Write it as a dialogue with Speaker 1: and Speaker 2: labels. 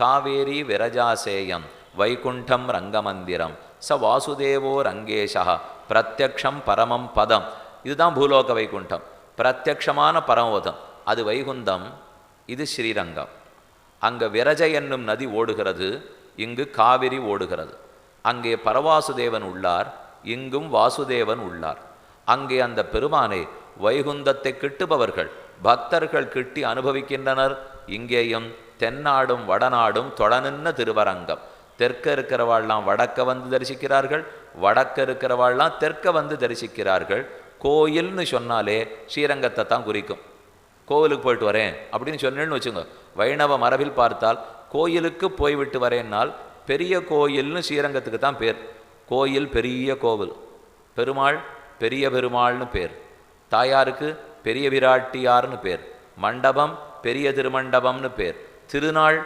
Speaker 1: காவேரி விரஜாசேயம் வைகுண்டம் ரங்கமந்திரம் ச வாசுதேவோ ரங்கேஷா பிரத்யக்ஷம் பரமம் பதம். இதுதான் பூலோக வைகுண்டம், பிரத்யக்ஷமான பரமபதம். அது வைகுந்தம், இது ஸ்ரீரங்கம். அங்கே விரஜ என்னும் நதி ஓடுகிறது, இங்கு காவிரி ஓடுகிறது. அங்கே பரவாசுதேவன் உள்ளார், இங்கும் வாசுதேவன் உள்ளார். அங்கே அந்த பெருமானை வைகுந்தத்தை கிட்டுபவர்கள் பக்தர்கள் கிட்டி அனுபவிக்கின்றனர். இங்கேயும் தென்னாடும் வடநாடும் தொடனின்ன திருவரங்கம். தெற்க இருக்கிறவாள்லாம் வடக்க வந்து தரிசிக்கிறார்கள், வடக்க இருக்கிறவாள்லாம் தெற்க வந்து தரிசிக்கிறார்கள். கோயில்னு சொன்னாலே ஸ்ரீரங்கத்தை தான் குறிக்கும். கோவிலுக்கு போயிட்டு வரேன் அப்படின்னு சொன்னேன்னு வச்சுங்க, வைணவ மரபில் பார்த்தால் கோயிலுக்கு போய்விட்டு வரேன்னால் பெரிய கோயில்னு ஸ்ரீரங்கத்துக்கு தான் பேர். கோயில் பெரிய கோவில், பெருமாள் பெரிய பெருமாள்னு பேர், தாயாருக்கு பெரிய விராட்டியார்னு பேர், மண்டபம் பெரிய திருமண்டபம்னு பேர், திருநாள்